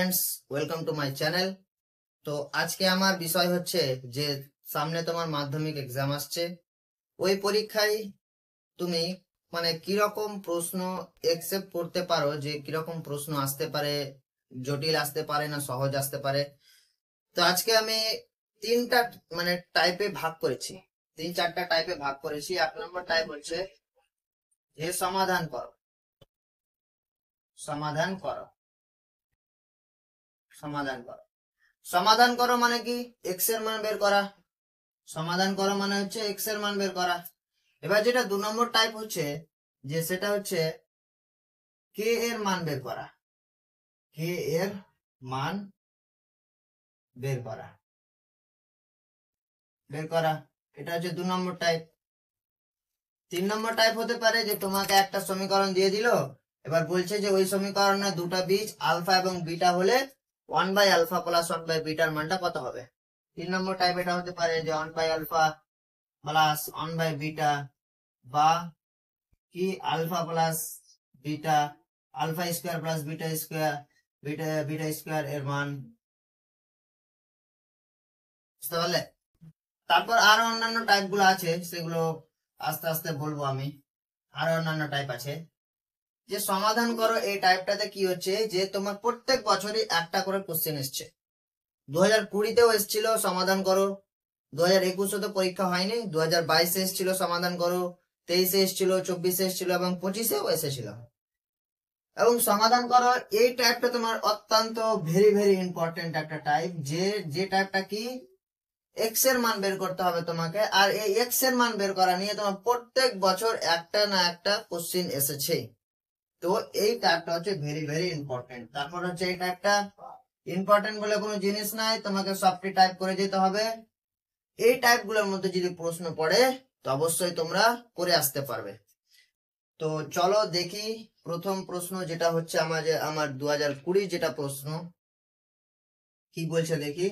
Friends welcome to my channel. तो आज के আমার বিষয় হচ্ছে যে সামনে তোমার মাধ্যমিক এক্সাম আসছে, ওই পরীক্ষায় তুমি মানে কি রকম প্রশ্ন একসেপ্ট করতে পারো, যে কি রকম প্রশ্ন আসতে পারে, জটিল আসতে পারে না সহজ আসতে পারে। তো আজকে আমি তিনটা মানে টাইপে ভাগ করেছি, তিন চারটা টাইপে ভাগ করেছি। এক নম্বর টাইপ হচ্ছে যে সমাধান করো, সমাধান করো, সমাধান করো। সমাধান করো মানে কি এক্স এর মান বের করা, সমাধান করো মানে হচ্ছে এক্স এর মান বের করা। এবার যেটা দু নম্বর টাইপ হচ্ছে যে সেটা হচ্ছে কে এর মান বের করা, কে এর মান বের করা, বের করা, এটা হচ্ছে দু নম্বর টাইপ। তিন নম্বর টাইপ হতে পারে যে তোমাকে একটা সমীকরণ দিয়ে দিল, এবার বলছে যে ওই সমীকরণে দুটা বীজ আলফা এবং বিটা হলে 1/α প্লাস 1/বিটার মানটা কত হবে। তিন নম্বর টাইপ এটা হতে পারে যে 1/α প্লাস 1/বিটা, বা কি alpha plus beta, alpha square plus beta square, beta square এর মান, বুঝতে পারলে। তারপর আরো অন্যান্য টাইপ গুলো আছে, সেগুলো আস্তে আস্তে বলবো আমি। আরো অন্যান্য টাইপ আছে। যে সমাধান করো এই টাইপটাতে কি হচ্ছে যে তোমার প্রত্যেক বছরই একটা করে কোশ্চেন এসছে। 2020-তেও এসেছিল সমাধান করো, 2021-এ তো পরীক্ষা হয়নি, 2022-এ এসেছিল সমাধান করো, 23-এ এসেছিল, 24-এ এসেছিল এবং 25-এও এসেছিল। এবং সমাধান করো এই টাইপটা তোমার অত্যন্ত ভেরি ইম্পর্টেন্ট একটা টাইপ, যে টাইপটা কি এক্স এর মান বের করতে হবে তোমাকে, আর এই এক্স এর মান বের করা নিয়ে তোমার প্রত্যেক বছর একটা না একটা কোশ্চেন এসেছে। তো এই টাইপটা হচ্ছে ভেরি ইম্পর্টেন্ট। তারপর হচ্ছে এই টাইপটা ইম্পর্টেন্ট বলে কোনো জিনিস নাই, তোমাকে সবটি টাইপ করে যেতে হবে। এই টাইপ গুলোর মধ্যে যদি প্রশ্ন পড়ে তো অবশ্যই তোমরা করে আসতে পারবে। তো চলো দেখি প্রথম প্রশ্ন যেটা হচ্ছে আমার 2020 যেটা প্রশ্ন কি বলছে দেখি।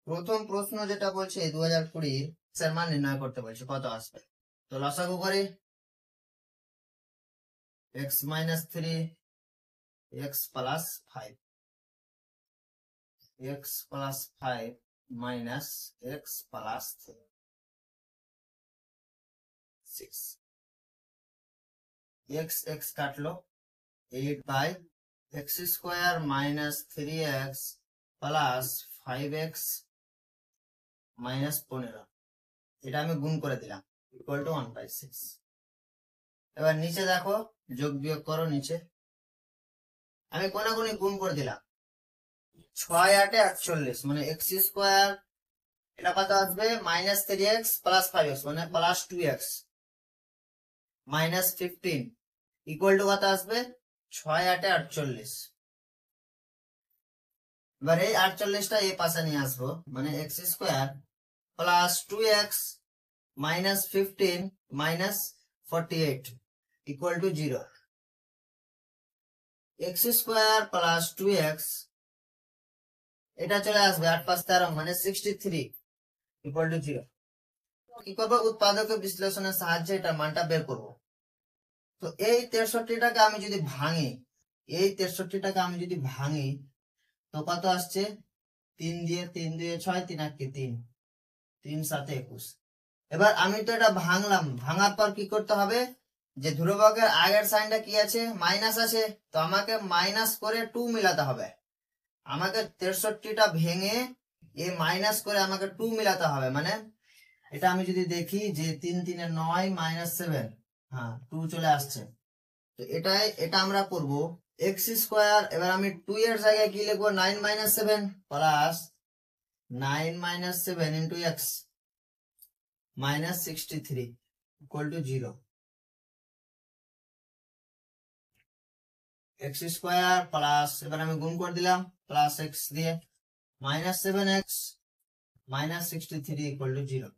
প্রথম প্রশ্ন যেটা বলছে 2020 এর মান নির্ণয় করতে বলছে, কত আসবে। তো লসাগু করি, x - 3 x + 5, x + 5 minus x + 3, 6, x কাটলো, 8/x² - 3x + 5x - 15, এটা আমি গুণ করে দিলাম ইকুয়াল টু 1/6। এবার নিচে দেখো যোগ বিয়োগ করো, নিচে আমি কোনাকুনি গুণ করে দিলাম, 6 8 48 মানে x² এটা কত আসবে -3x + 5x মানে +2x -15 ইকুয়াল টু কত আসবে 6 8 48। এবার এই 48টা এই পাশে নিয়ে আসবো, মানে x² + 2x - 15 -48 equal to 0। x² + 2x এটা চলে আসবে 8 5 13 মানে 63 ইকুয়াল টু 0। কি করবো, উৎপাদক বিশ্লেষণের সাহায্যে এটা মানটা বের করব। তো এই 63টাকে আমি যদি ভাঙি, এই 63টাকে আমি যদি ভাঙি তো কত আসছে, 3 দিয়ে 3 2 6 3 8 3, 3 7 21। এবার আমি তো এটা ভাঙলাম, ভাঙার পর কি করতে হবে, যে ধ্রুবকের আগের সাইনটা কি আছে মাইনাস আছে, তো আমাকে মাইনাস করে 2 মিলাতে হবে। আমাকে 63টা ভেঙে এই মাইনাস করে আমাকে 2 মিলাতে হবে। মানে এটা আমি যদি দেখি যে 3 3 9 -7, হ্যাঁ 2 চলে আসছে। তো এটা আমরা করব x²। এবার আমি 2 এর জায়গায় কি লিখবো, 9 - 7 plus 9 - 7 into x -63 equal to 0। x² plus, এবার আমি গুণ করে দিলাম প্লাস x দিয়ে, -7x -63 ইকুয়াল টু 0।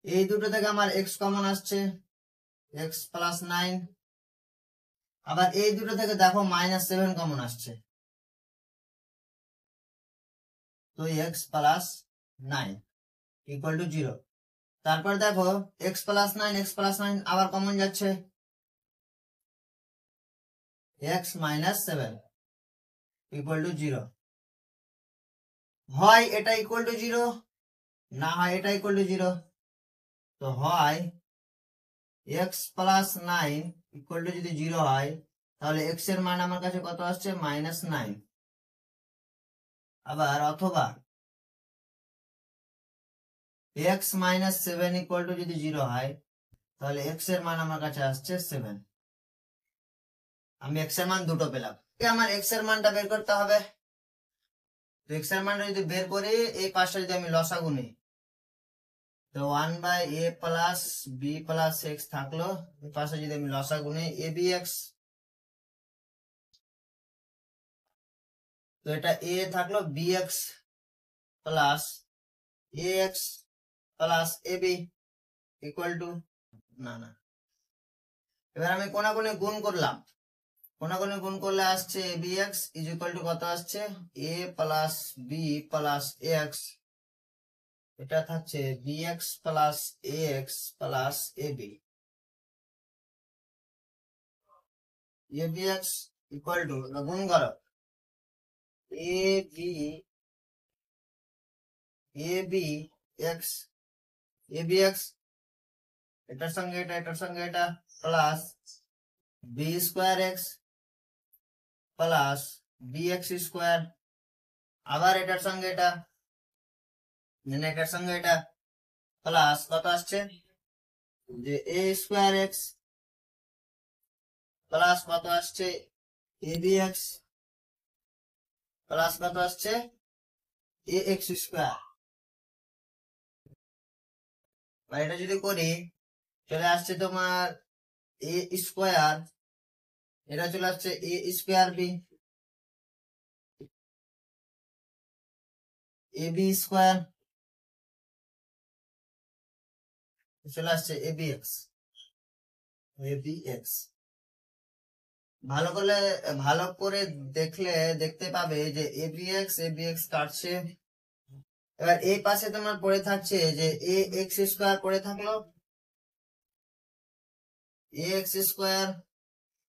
এই দুটো থেকে আমার x কমন আসছে, x + 9। আবার এই দুটো থেকে দেখো -7 কমন আসছে, তো x + 9 ইকুয়াল টু 0। তারপর দেখো x+9 আবার কমন যাচ্ছে, x - 7 = 0। হয় এটা ইকুয়াল টু 0, না হয় এটা ইকুয়াল টু 0। তো হয় x+9 ইকুয়াল টু যদি 0 হয় তাহলে x এর মান আমার কাছে কত আসছে, -9। আবার অথবা x - 7 ইকুয়াল টু যদি 0 হয় তাহলে x এর মান আমার কাছে আসছে 7। আমি x এর মান দুটো পেলাম। আমার x এর মানটা বের করতে হবে। তো x এর মানটা যদি বের করি, এই পাশটা যদি আমি লসাগু নিই, তো 1/a + b + x থাকলো, এই পাশে যদি আমি লসাগু নিই abx, তো এটা a থাকলো bx + ax + ab equal to, না এবার আমি কোনাকুনি গুণ করলাম, কোনাকুনি গুণ করলে আসছে abx = কত আসছে, a + b + ax, এটা থাকছে bx + ax + ab। abx = গুণ করো abx এটার সঙ্গে এটা প্লাস b²x প্লাস bx², আবার এটার সঙ্গে এটা, মানে এটার সঙ্গে এটা প্লাস কত আসছে, যে a²x প্লাস কত আসছে abx প্লাস কত আসছে ax²। এটা যদি করি চলে আসছে তোমার a², এটা চলে আসছে a²b, ab² চলে আসছে abx। ভালো করে দেখলে দেখতে পাবে যে abx কাটছে। এবার এই পাশে তোমার পড়ে থাকছে যে ax² পড়ে থাকলো, ax²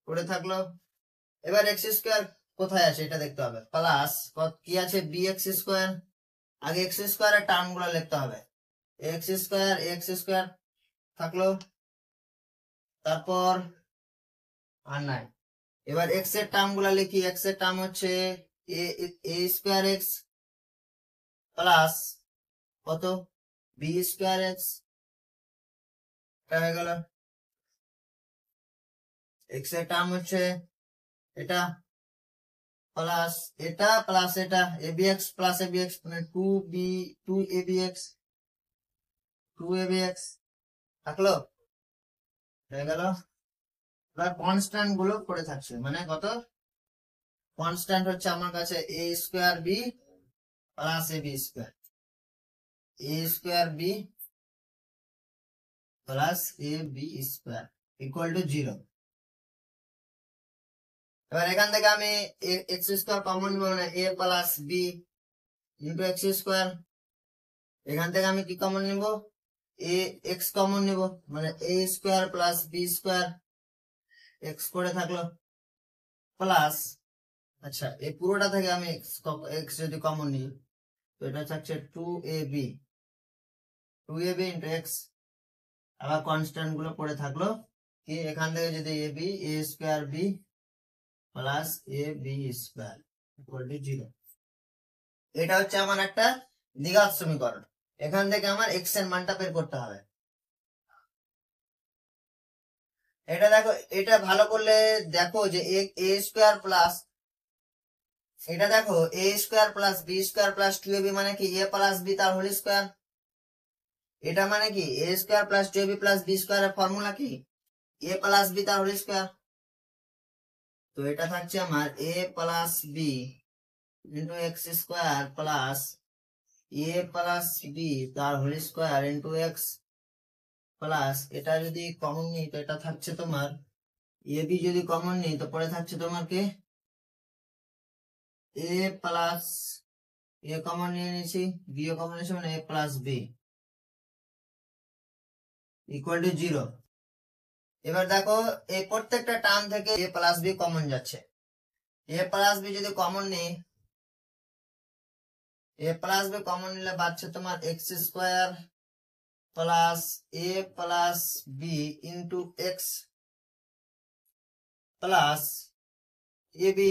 পড়ে থাকলো। এবার x² কোথায় আছে এটা দেখতে হবে, প্লাস কি আছে bx²। আগে x² এর টার্ম গুলো লিখতে হবে, x² থাকলো, তারপর আর নাই। এবার x এর টার্ম গুলা লিখি, x এর টার্ম হচ্ছে a²x প্লাস কত b²x, হয়ে গেল। x এর টার্ম হচ্ছে এটা প্লাস এটা প্লাস এটা abx প্লাস abx মানে 2abx থাকলো, হয়ে গেল। এবার কনস্ট্যান্ট গুলো পড়ে থাকছে, মানে কত কনস্ট্যান্ট হচ্ছে আমার কাছে a²b plus ab², a²b plus ab² equal to 0। এবার এখান থেকে আমি x² কমন নিব, মানে a plus b into x²। এখান থেকে আমি কি কমন নিব, x কমন নিব, মানে a² প্লাস b² x করে থাকলো, প্লাস আচ্ছা এই পুরোটা থেকে আমি x যদি কমন নিই তো এটা থাকছে 2ab ইন্টু x। আবার কনস্ট্যান্ট গুলো পড়ে থাকলো কি, এখান থেকে যদি a²b plus ab² equal to 0। এটা হচ্ছে আমার একটা দ্বিঘাত সমীকরণ। এখান থেকে আমার x এর মানটা বের করতে হবে। এটা দেখো, এটা ভালো করলে দেখো যে a² প্লাস, এটা দেখো a² plus b² plus 2ab মানে কি a প্লাস b তার হোল স্কয়ার। এটা মানে কি a² plus 2ab plus b² এর ফর্মুলা কি a প্লাস b তার হোল স্কয়ার। তো এটা থাকছে আমার a plus b into x² plus a plus b তার whole square into x plus, এটা যদি কমন নিই তো এটা থাকছে তোমার ab, যদি কমন নিই তো পরে থাকছে তোমার কে a প্লাস a কমন নিয়ে নিয়েছি, b ও কমন নিয়েছি, মানে a plus b equal to 0। এবার দেখো এই প্রত্যেকটা টার্ম থেকে a প্লাস বি কমন যাচ্ছে। a প্লাস বি যদি কমন নেই, a প্লাস বি কমন নিলে বাড়ছে তোমার X square plus a plus B into X plus A B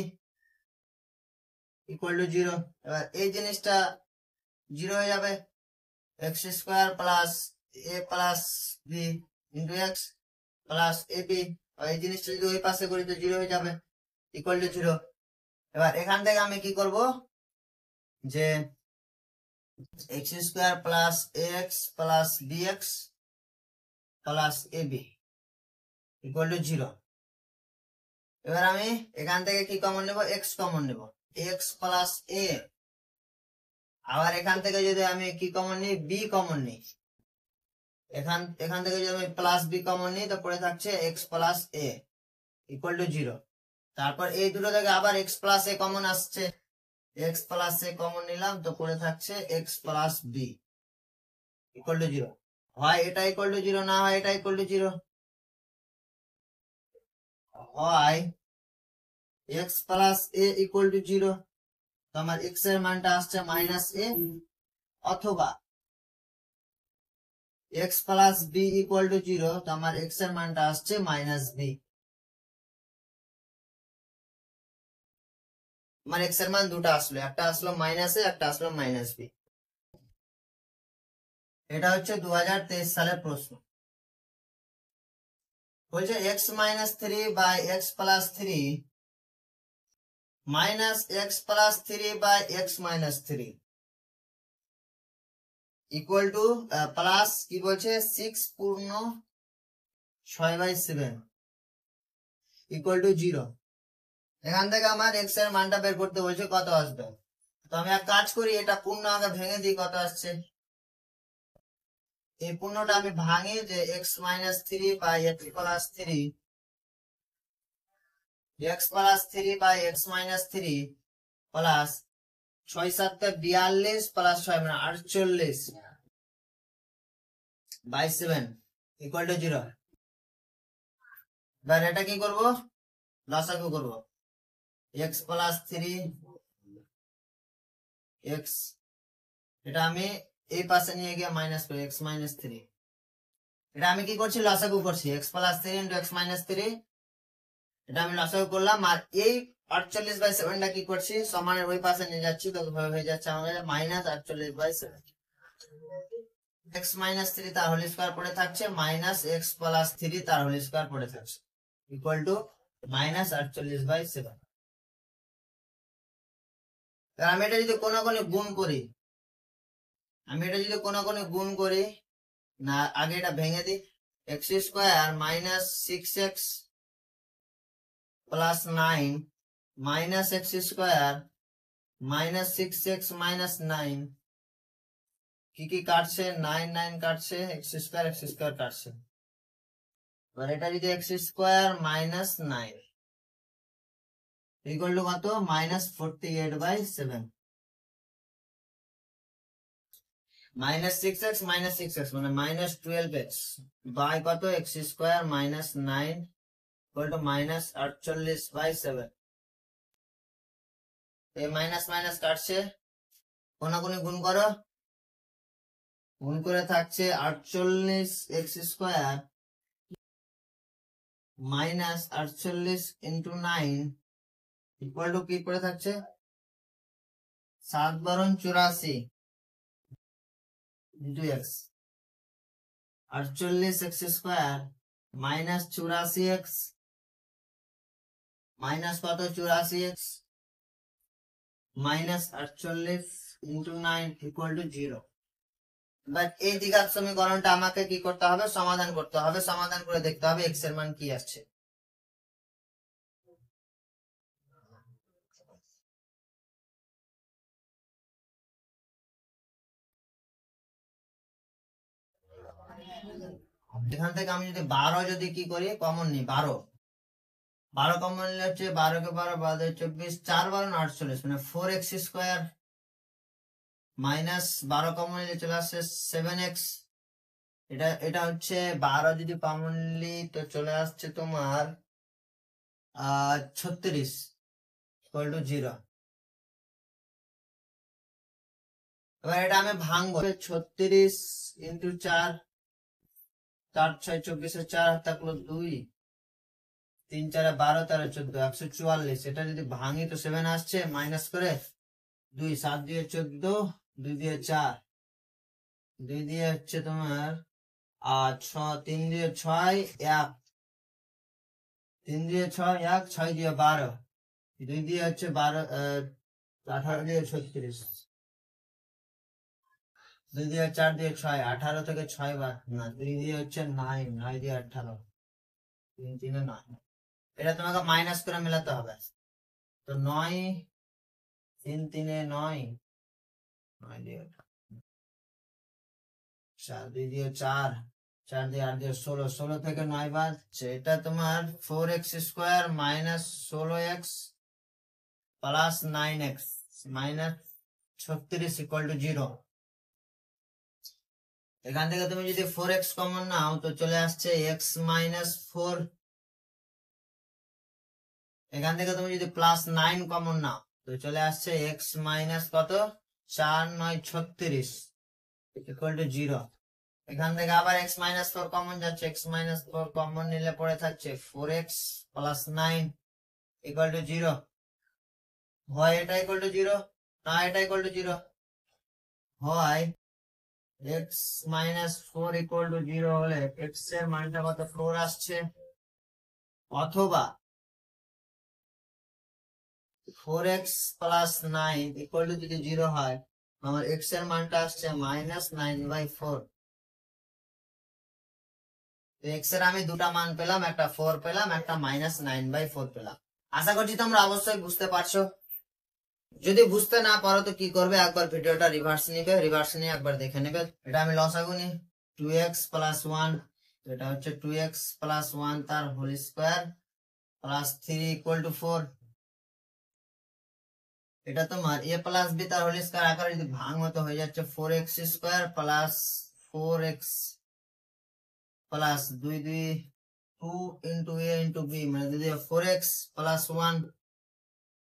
equal to 0। এবার এই জিনিসটা 0 হয়ে যাবে, X square plus A plus B into X plus A B, এই জিনিসটা যদি ওই পাশে করি তো 0 হয়ে যাবে, ইকুয়াল টু 0। এবার এখান থেকে আমি কি করব, যে X square plus X plus B X plus A B equal to 0। এবার আমি এখান থেকে কি কমন নেব, এক্স কমন নেব, এক্স প্লাস এ। আবার এখান থেকে যদি আমি কি কমন নিই, বি কমন নিই, এখান থেকে যদি আমি প্লাস বি কমন নিই তো পড়ে থাকছে X plus A equal to 0। তারপর এই দুটো থেকে আবার এক্স প্লাস এ কমন আসছে, এক্স প্লাস এ কমন নিলাম তো পড়ে থাকছে X plus B equal to 0। হয় এটা ইকুয়াল টু 0, না হয় এটা ইকুয়াল টু 0। হয় x plus A equal to 0, তো আমার এক্স এর মানটা আসছে মাইনাস এ, অথবা X plus B equal to 0, তো আমার এক্স এর মানটা আসছে মাইনাস বি। আমার এক্স এর মান দুটো আসলো, একটা আসলো মাইনাস এ, একটা আসলো মাইনাস বি। এটা হচ্ছে 2023 সালের প্রশ্ন। বলছে X minus 3 by X plus 3 minus X plus 3 by X minus 3 equal to plus কি বলছে 6 পূর্ণ 6/7 ইকুয়াল টু 0। এখান থেকে আমার এক্স এর মানটা বের করতে বলছে, কত আসবে। তো আমি এক কাজ করি, এটা পূর্ণ আগে ভেঙে দিই, কত আসছে। এই পূর্ণটা আমি ভাঙি, যে X minus 3 by X plus 3, X plus 3 by X minus 3 plus 6 7 42 plus 6 মানে 48 বাই 7 ইকুয়াল টু 0। এবার এটা কি করবো, লসাগু করবো, এক্স প্লাস 3 এক্স, এটা আমি এই পাশে নিয়ে গিয়ে মাইনাস করি, এক্স মাইনাস 3, এটা আমি কি করছি, লসাগু করছি, x plus 3 into x minus 3, এটা আমি লসাগু করলাম। আর এই 48/7টা কি করছি, সমানের ওই পাশে নিয়ে যাচ্ছি, তো হয়ে যাচ্ছে আমাদের মাইনাস 48/7। এক্স মাইনাস 3 তার হোল স্কোয়ার পড়ে থাকছে, মাইনাস এক্স প্লাস 3 তার হোল স্কোয়ার পড়ে থাকছে, ইকুয়াল টু মাইনাস 48/7। আমি এটা যদি কোনো গুণ করি, না আগে এটা ভেঙে দিই, x square minus 6x plus 9 minus x square minus 6x minus 9, কি কাটছে, 9 9 কাটছে, এক্স স্কোয়ার কাটছে। এবার এটা যদি x square minus 9 equal to কত, মাইনাস 48/7, মাইনাস 6x মানে মাইনাস 12x বাই কত, x square minus 9 equal to minus 48/7। এই মাইনাস মাইনাস কাটছে, কোনাকুনি গুণ করো, গুণ করে থাকছে 48x square minus 48 into 9 equal two কি করে থাকছে, 7 12 84 into x, 48x square minus 84x minus কত, 84x minus 48 into 9 equal to 0। But এই দ্বিঘাত সমীকরণটা আমাকে কি করতে হবে, সমাধান করতে হবে, সমাধান করে দেখতে হবে এক্স এর মান কি আসছে। এখান থেকে আমি যদি 12 যদি কি করি, কমন নিই, 12 কমন নিলে হচ্ছে 12 কে 12 12 24, 4 12 48 মানে 4x স্কোয়ার মাইনাস 12 কমন নিলে চলে আসছে 7x এটা হচ্ছে 12 যদি কমন নিই তো চলে আসছে তোমার 36 ইকুয়াল টু 0। এবার এটা আমি ভাঙবো। 36 ইন্টু 4, 4 6 24, 4 থাকলো 2, 3 4 12 13 14, 144। এটা যদি ভাঙি তো 7 আসছে, মাইনাস করে 2, 7 দিয়ে 14, 2 দিয়ে 4, 2 দিয়ে হচ্ছে তোমার 3 দিয়ে 6 1, 3 দিয়ে 6 1, 6 দিয়ে 12, 2 দিয়ে হচ্ছে 12, 18 দিয়ে 36, 2 দিয়ে 4 দিয়ে 6, 18 থেকে 6 বাদ না, 2 দিয়ে হচ্ছে 9, 9 দিয়ে 18, 3 3 9। এটা তোমাকে মাইনাস করে মেলাতে হবে। তো 9 3 3 9, 9 দিয়ে 4, 2 দিয়ে 4, 4 দিয়ে 8 দিয়ে 16, 16 থেকে 9 বাদ। এটা তোমার 4x square minus 16x plus 9x minus 36 equal to 0। এখান থেকে তুমি যদি 4x কমন নাও তো চলে আসছে x মাইনাস 4। এখান থেকে তুমি যদি প্লাস 9 কমন নাও তো চলে আসছে x মাইনাস কত, 4 9 36 ইকুয়াল টু 0। এখান থেকে আবার x মাইনাস 4 কমন যাচ্ছে, x মাইনাস 4 কমন নিলে পড়ে থাকছে 4x প্লাস 9 ইকুয়াল টু 0। হয় এটা ইকুয়াল টু 0, না এটা ইকুয়াল টু 0। হয় x মাইনাস 4 ইকুয়াল টু 0 হলে x এর মানটা কত 4 আসছে, অথবা 4x প্লাস 9 ইকুয়াল টু যদি 0 হয় আমার x এর মানটা আসছে মাইনাস 9/4। x এর আমি দুটা মান পেলাম, একটা 4 পেলাম, একটা মাইনাস 9/4 পেলাম। আশা করছি তোমরা অবশ্যই বুঝতে পারছো। যদি বুঝতে না পারো তো কি করবে, একবার ভিডিওটা রিভার্স নিবে, রিভার্স নিয়ে একবার দেখে নেবে। এটা আমি লসাগু নি, 2x প্লাস 1, এটা হচ্ছে 2x প্লাস 1 তার whole square plus 3 equal to 4। এটা তোমার a প্লাস b তার হোল স্কোয়ার আকারে যদি ভাঙো তো হয়ে যাচ্ছে 4x square plus 4x plus 2 2 2 into a into b, মানে যদি 4x plus 1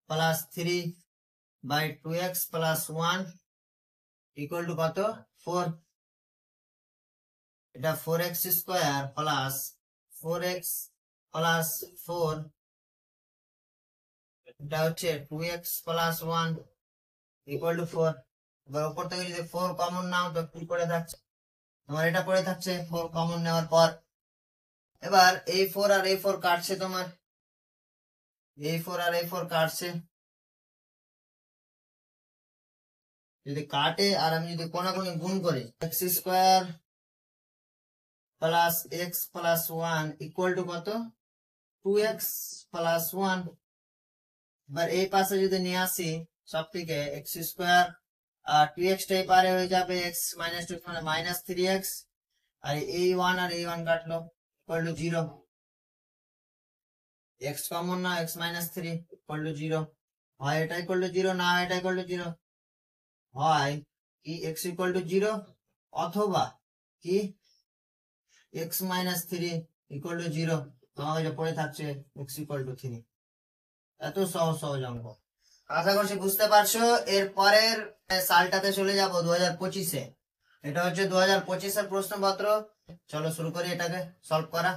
plus 3 by 2x plus 1 equal to কত 4। এটা 4x square plus 4x plus 4, এটা হচ্ছে 2x প্লাস 1 ইকুয়াল টু 4। এবার উপর থেকে যদি 4 কমন নাও তো কি পড়ে থাকছে, তোমার এটা পড়ে থাকছে 4 কমন নেওয়ার পর। এবার এই 4 আর এই 4 কাটছে, তোমার এই 4 আর এই 4 কাটছে, যদি কাটে আর আমি যদি কোনাকুনি গুণ করি x square plus x plus 1 equal to কত 2x প্লাস 1। এবার এই পাশে যদি নিয়ে আসি সবটিকে x স্কোয়ার আর 2x টাই পারে হয়ে যাবে x মাইনাস 2 মানে মাইনাস 3x, আর এই 1 আর এই 1 কাটলো ইকুয়াল টু 0। x কমন না, x মাইনাস 3 ইকুয়াল টু 0। হয় এটা ইকুয়াল টু 0, না এটা ইকুয়াল টু 0। হয় কি x ইকুয়াল টু 0 অথবা কি x মাইনাস 3 ইকুয়াল টু 0। তোমার যে পড়ে থাকছে x ইকুয়াল টু 3। এত সহজ সহজ অঙ্ক, আশা করছি বুঝতে পারছো। এর পরের সালটাতে চলে যাব 2025-এ। এটা হচ্ছে 2025-এর প্রশ্নপত্র। চলো শুরু করি এটাকে সলভ করা।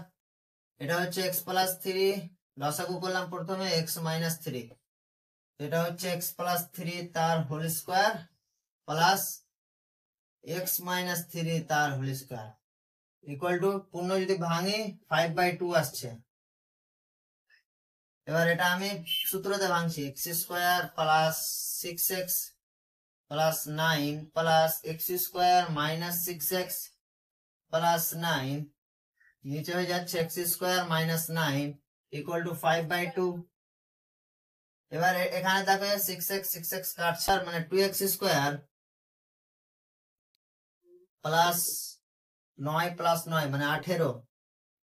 এটা হচ্ছে x প্লাস 3, লসাগু করলাম প্রথমে x মাইনাস 3, এটা হচ্ছে x প্লাস 3 তার whole square plus x minus 3 তার হোল স্কোয়ার ইকুয়াল টু, পূর্ণ যদি ভাঙি 5/2 আসছে। এবার এটা আমি সূত্রতে ভাঙছি, x square plus 6x plus 9 plus x square minus 6x plus 9, নিচে হয়ে যাচ্ছে x square minus 9 equal to 5/2। এবার এখানে দেখো 6x কাটছে, মানে 2x স্কোয়ার প্লাস 9 প্লাস 9 মানে 18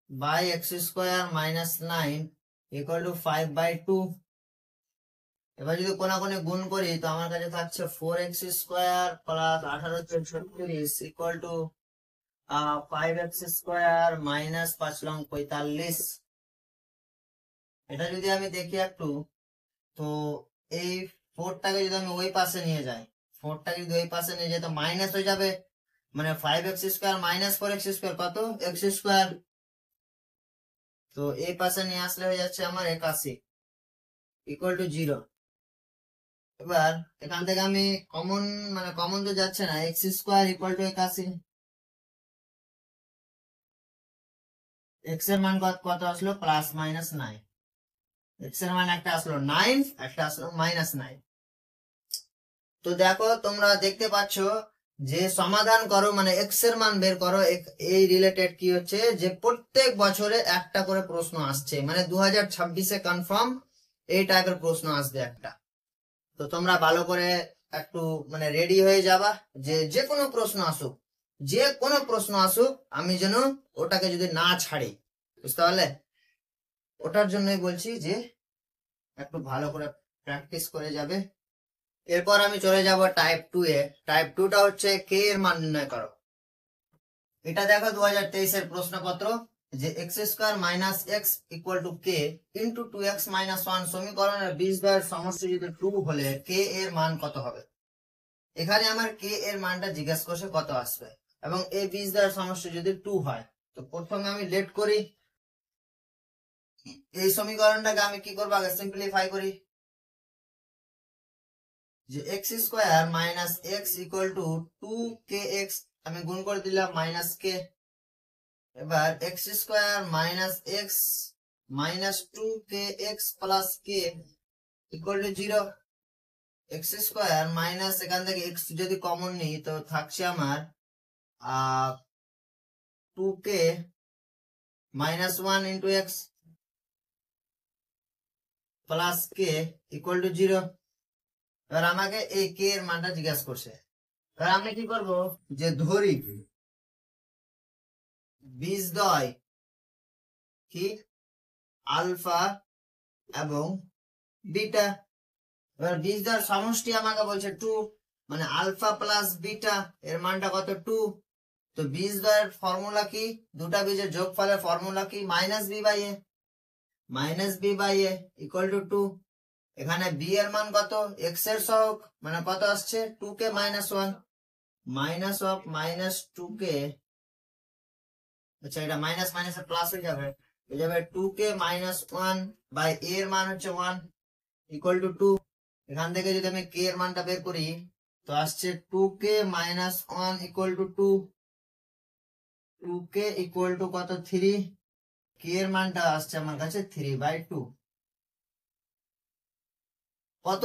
by x square minus 9 equal to 5/2। এবার যদি কোনাকুনি গুণ করি তো আমার কাছে থাকছে 4x square plus 18 36 equal to 5x² minus 5 long 45। এটা যদি আমি দেখি একটু, তো এই 4টাকে যদি আমি ওই পাশে নিয়ে যাই, 4টাকে যদি ওই পাশে নিয়ে যাই তো মাইনাস হয়ে যাবে, মানে 5x² মাইনাস 4x² কত, x²। তো এই পাশে নিয়ে আসলে হয়ে যাচ্ছে আমার 81 ইকুয়াল টু 0। এবার এখান থেকে আমি কমন, মানে কমন তো যাচ্ছে না, x² ইকুয়াল টু 81। এক্স এর মান কত আসলো, প্লাস মাইনাস 9। এক্স এর মান একটা আসলো 9, একটা আসলো -9। তো দেখো তোমরা দেখতে পাচ্ছ যে সমাধান করো মানে এক্স এর মান বের করো, এই রিলেটেড কি হচ্ছে যে প্রত্যেক বছরে একটা করে প্রশ্ন আসছে, মানে 2026-এ কনফার্ম এই টাইপের প্রশ্ন আসবে একটা। তো তোমরা ভালো করে একটু মানে রেডি হয়ে যাবা, যে যে কোনো প্রশ্ন আসুক, যে কোনো প্রশ্ন আসুক আমি যেন ওটাকে যদি না ছাড়ি, বুঝতে পারলে? ওটার জন্যই বলছি যে একটু ভালো করে প্র্যাকটিস করে যাবে। এরপর আমি চলে যাব টাইপ 2 এ। টাইপ 2টা হচ্ছে কে এর মান নির্ণয় করো। এটা দেখো 2023-এর প্রশ্নপত্র, যে x² minus x equal to K into 2x minus 1 সমীকরণের বীজদ্বয়ের সমষ্টি যদি 2 হলে কে এর মান কত হবে। এখানে আমার কে এর মানটা জিজ্ঞাসা করছে কত আসবে, এবং এই বীজদ্বয়ের সমষ্টি যদি 2 হয়। তো প্রথমে আমি লেট করি, এই সমীকরণটাকে আমি কি করবো, আগে সিম্পলিফাই করি, যে x² minus x equal to 2kx, আমি গুণ করে দিলাম মাইনাস কে। এবার x² minus x minus 2kx plus K equal to 0। x² minus, এখান থেকে x যদি কমন নিই তো থাকছে আমার 2k minus 1 into X plus K equal to 0। এবার আমাকে এই কে এর মানটা জিজ্ঞাসা করছে। এবার আমি কি করব, যে ধরি বীজদ্বয় কি আলফা এবং বিটা। এবার বীজদ্বয়ের সমষ্টি আমাকে বলছে 2, মানে আলফা প্লাস বিটা এর মানটা কত, 2। তো বীজদ্বয়ের ফর্মুলা কি, দুটা বীজের যোগফলের ফর্মুলা কি, minus B by A. Minus B by A equal to 2। এখানে বি এর মান কত, এক্স এর সহগ, মানে কত আসছে 2k minus 1, minus of minus 2k। আচ্ছা, এটা মাইনাস মাইনাস প্লাস হয়ে যাবে, 2k মাইনাস 1 বাই এর মান হচ্ছে 1 ইকুয়াল টু 2। এখান থেকে যদি আমি কে এর মানটা বের করি তো আসছে 2k minus 1 equal to 2। 2k equal to কত, 3। কে এর মানটা আসছে আমার কাছে 3/2। কত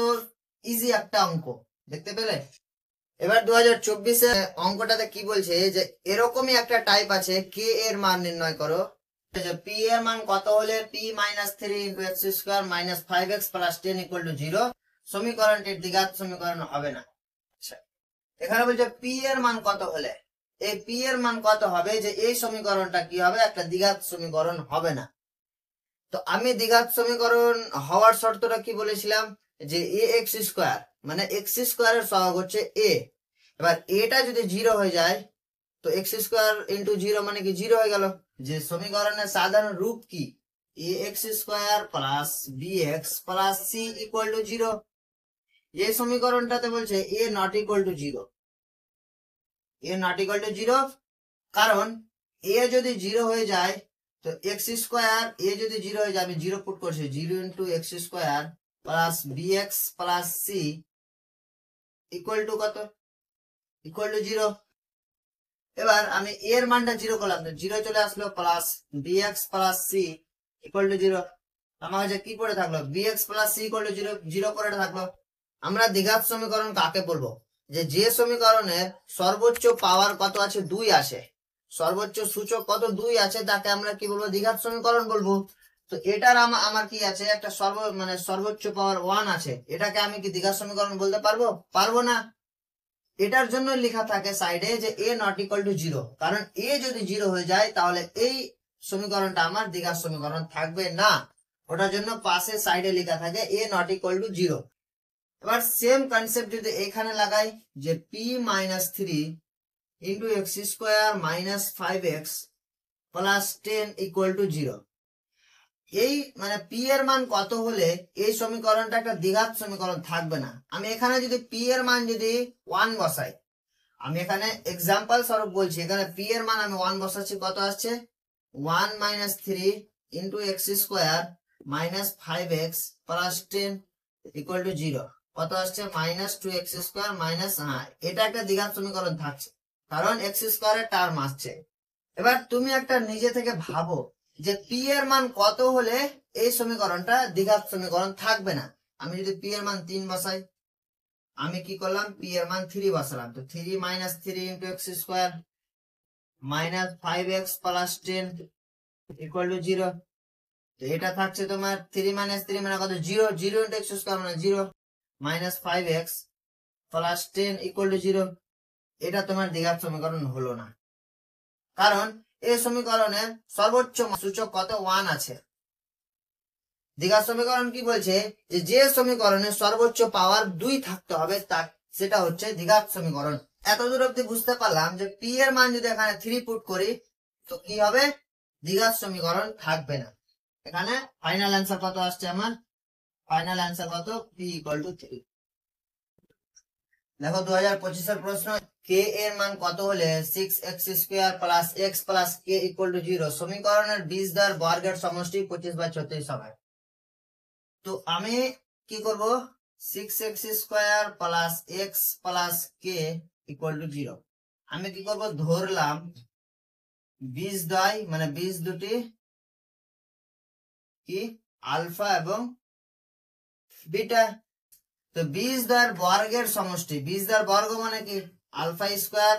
ইজি একটা অঙ্ক, দেখতে পেলে? এবার 2024-এ অঙ্কটাতে কি বলছে, যে এরকমই একটা টাইপ আছে, কে এর মান নির্ণয় করো। পি এর মান কত হলে P minus 3 into x² minus 5x plus 10 equal to 0 সমীকরণটির দ্বিঘাত সমীকরণ হবে না। আচ্ছা, এখানে বলছে পি এর মান কত হলে, এই পি এর মান কত হবে, যে এই সমীকরণটা কি হবে, একটা দ্বিঘাত সমীকরণ হবে না। তো আমি দ্বিঘাত সমীকরণ হওয়ার শর্তটা কি বলেছিলাম, যে ax², মানে x² এর সহগ হচ্ছে a। এবার এটা যদি 0 হয়ে যায় তো x² ইন্টু 0 মানে কি 0 হয়ে গেল। যে সমীকরণের সাধারণ রূপ কি, ax² plus bx plus c equal to 0। এই সমীকরণটাতে বলছে a not equal to 0, a not equal to 0, কারণ a যদি 0 হয়ে যায় তো x² a যদি 0 হয়ে যায়, আমি 0 পুট করছি, 0 into x² plus bx plus c equal to কত, ইকুয়াল টু 0। এবার আমি এর মানটা 0 করলাম, তো 0 চলে আসলো, plus bx plus c equal to 0। আমার কাছে কি পড়ে থাকলো, bx plus c equal to 0, 0 করে থাকলো। আমরা দ্বিঘাত সমীকরণ কাকে বলবো, যে সমীকরণের সর্বোচ্চ পাওয়ার কত আছে, 2 আছে, সর্বোচ্চ সূচক কত 2 আছে, তাকে আমরা কি বলবো, দ্বিঘাত সমীকরণ বলবো। তো এটার আমার কি আছে, একটা মানে সর্বোচ্চ পাওয়ার 1 আছে, এটাকে আমি কি দ্বিঘাত সমীকরণ বলতে পারবো, পারবো না। এটার জন্য লেখা থাকে সাইডে যে a নট ইকুয়াল টু 0, কারণ a যদি 0 হয়ে যায় তাহলে এই সমীকরণটা আমার দ্বিঘাত সমীকরণ থাকবে না। ওটার জন্য পাশে সাইডে লেখা থাকে a নট ইকুয়াল টু 0। এবার সেম কনসেপ্ট যদি এখানে লাগাই, যে p minus 3 into x square minus 5x plus 10 equal to 0। এই মানে পি এর মান কত হলে এই সমীকরণটা একটা দ্বিঘাত সমীকরণ থাকবে না। আমি এখানে যদি পি এর মান যদি 1 বসাই, আমি এখানে এক্সাম্পল স্বরূপ বলছি, এখানে পি এর মান আমি 1 বসাচ্ছি, কত আসছে 1 minus 3 into x square minus 5x plus 10 equal to 0, কত আসছে মাইনাস 2x স্কোয়ার মাইনাস, এটা একটা দ্বিঘাত সমীকরণ থাকছে কারণ এক্স স্কোয়ারের টার্ম আসছে। এবার তুমি একটা নিজে থেকে ভাবো যে পি এর মান কত হলে এই সমীকরণটা দ্বিঘাত সমীকরণ থাকবে না। আমি যদি পি এর মান 3 বসাই, আমি কি করলাম পি এর মান 3 বসালাম, তো 3 minus 3 into x square minus 5x plus 10 equal to 0। তো এটা থাকছে তোমার 3 মাইনাস 3 মানে কত 0, 0 ইন্টু এক্স স্কোয়ার মানে 0 minus 5x plus 10 equal to 0। এটা তোমার দ্বিঘাত সমীকরণ হলো না, কারণ এই সমীকরণের সর্বোচ্চ সূচক কত 1 আছে। দ্বিঘাত সমীকরণ কি বলছে যে সমীকরণের সর্বোচ্চ পাওয়ার 2 থাকতে হবে তা সেটা হচ্ছে দ্বিঘাত সমীকরণ। এতদূর অব্দি বুঝতে পারলাম যে পি এর মান যদি এখানে 3 পুট করি তো কি হবে, দ্বিঘাত সমীকরণ থাকবে না। এখানে ফাইনাল অ্যান্সার কত আসছে আমার, ফাইনাল অ্যান্সার কত পি ইকুয়াল টু 3। দেখো 2025 এর প্রশ্ন, কে এর মান কত হলে 6x square plus x plus k equal to 0 সমীকরণের বীজদ্বয় বর্গের সমষ্টি 25/36 হবে। তো আমি কি করব, 6x square plus x plus k equal to 0 আমি কি করব, ধরলাম বীজদ্বয় মানে বীজ দুটি কি আলফা এবং বিটা। তো বীজদ্বয়ের বর্গের সমষ্টি, বীজদ্বয়ের বর্গ মানে কি আলফা স্কয়ার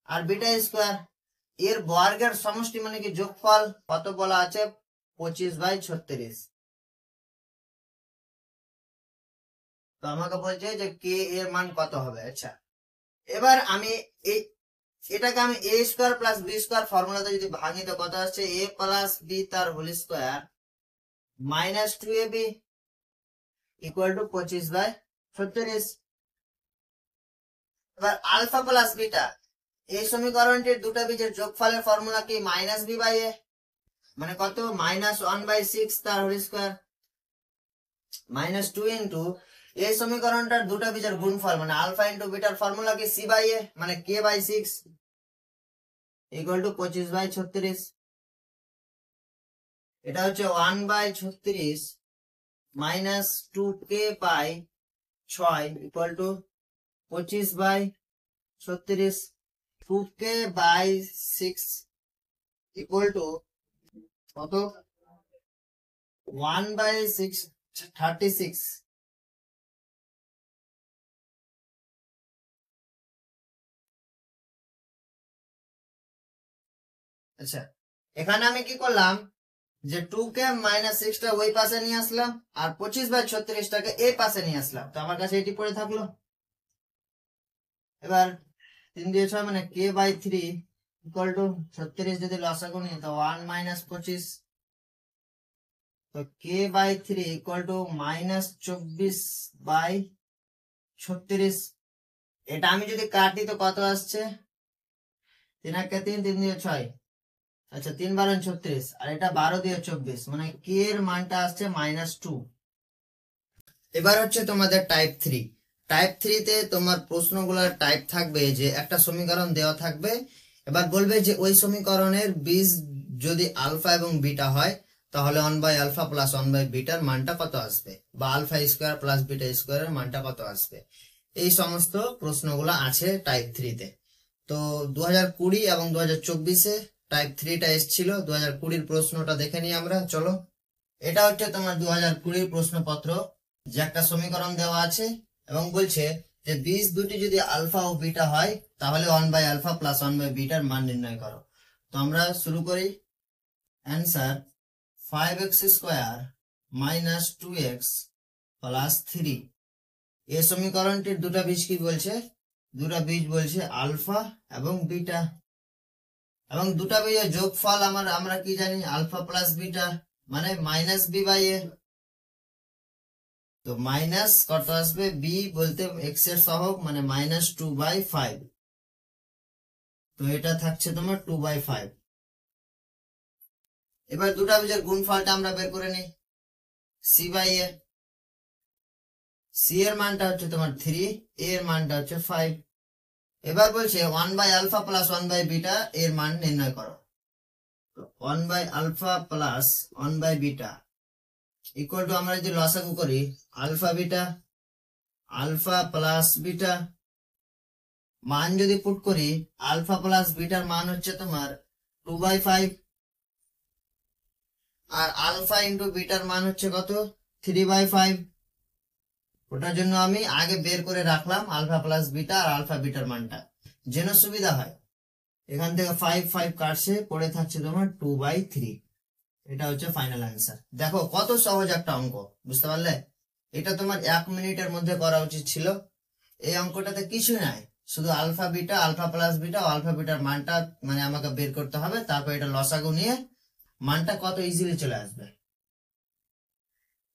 আর বিটা স্কয়ার, এর বর্গের সমষ্টি মানে কি যোগফল, কত বলা আছে 25/36। তো আমাকে বলছে যে কে এর মান কত হবে। আচ্ছা, এবার আমি এটাকে আমি A square plus B square ফর্মুলাতে যদি ভাঙি তো কত আসছে এ প্লাস বি তার whole square minus 2ab equal to 25/36। এবার আলফা প্লাস বিটা, এই সমীকরণটির দুটো বীজের যোগফলের ফর্মুলা কি মাইনাস বি বাই এ, মানে কত মাইনাস 1/6 তার হোল স্কয়ার মাইনাস 2 ইন্টু এই সমীকরণটার দুটো বীজের গুণফল মানে আলফা ইন্টু বিটার ফর্মুলা কি সি বাই এ মানে কে বাই 6 ইকুয়াল টু 25/36। এটা হচ্ছে 1/36 minus 2k by 6 equal to 25/36। 2k by 6 equal to কত 1/636। আচ্ছা, এখানে আমি কি করলাম যে 2k মাইনাস 6টা ওই পাশে নিয়ে আসলাম আর 25/36টাকে এই পাশে নিয়ে আসলাম, তো আমার কাছে এটি পড়ে থাকলো। এবার 3 দিয়ে 6 মানে k বাই 3 ইকুয়াল টু 36 যদি লসাগু নিই তো 1 মাইনাস 25, তো k by 3 equal to minus 24/36। এটা আমি যদি কাটি তো কত আসছে 3 × 3 3 দিয়ে 6, আচ্ছা 3 × 12 36 আর এটা 12 দিয়ে 24 মানে k এর মানটা আসছে -2। এবার হচ্ছে তোমাদের টাইপ 3। টাইপ 3 তে তোমার প্রশ্নগুলোর টাইপ থাকবে যে একটা সমীকরণ দেওয়া থাকবে, এবার বলবে যে ওই সমীকরণের বীজ যদি আলফা এবং বিটা হয় তাহলে 1/α প্লাস 1/বিটার মানটা কত আসবে, বা আলফা স্কয়ার প্লাস বিটা স্কয়ারের মানটা কত আসবে। এই সমস্ত প্রশ্নগুলো আছে টাইপ 3 তে। তো 2020 এবং 2024-এ টাইপ 3টা এসেছিল। 2020-এর প্রশ্নটা দেখে নিই আমরা, চলো। এটা হচ্ছে তোমার 2020-এর প্রশ্নপত্র, যে একটা সমীকরণ দেওয়া আছে এবং বলছে যে বীজ দুটি যদি আলফা ও বিটা হয় তাহলে 1/α প্লাস 1/বিটার মান নির্ণয় করো। তো আমরা শুরু করি। Answer 5x square minus 2x plus 3। এই সমীকরণটির দুটো বীজ কি বলছে, দুটো বীজ বলছে আলফা এবং বিটা, এবং দুটো বীজের যোগফল আমরা কি জানি আলফা প্লাস বিটা মানে মাইনাস বি বাই এ। তো মাইনাস কত আসবে বি বলতে এক্স এর সহগ মানে -2/5 তো এটা থাকছে তোমার 2/5। এবার দুটা বীজের গুণফলটা আমরা বের করে নিই। c/a, c এর মানটা হচ্ছে তোমার 3, a এর মানটা হচ্ছে 5। এবার বলছে 1/α প্লাস 1/β এর মান নির্ণয় করো। 1/α প্লাস 1/β ইকুয়াল টু আমরা যদি লসাগু করি alpha beta, alpha plus beta মান যদি পুট করি, আলফা প্লাস বিটার মান হচ্ছে তোমার 2/5 আর আলফা ইন্টু বিটার মান হচ্ছে কত 3/5। ওটার জন্য আমি আগে বের করে রাখলাম আলফা প্লাস বিটা আর আলফা বিটার মানটা, যেন সুবিধা হয়। এখান থেকে 5 5 কাটছে, পড়ে থাকছে তোমার 2/3। এটা হচ্ছে ফাইনাল অ্যান্সার। দেখো কত সহজ একটা অঙ্ক, বুঝতে পারলে? এটা তোমার 1 মিনিটের মধ্যে করা উচিত ছিল। এই অঙ্কটাতে কিছু নাই, শুধু alpha beta, alpha plus beta ও আলফা বিটার মানটা মানে আমাকে বের করতে হবে। তারপর এটা লসাগু নিয়ে মানটা কত ইজিলি চলে আসবে।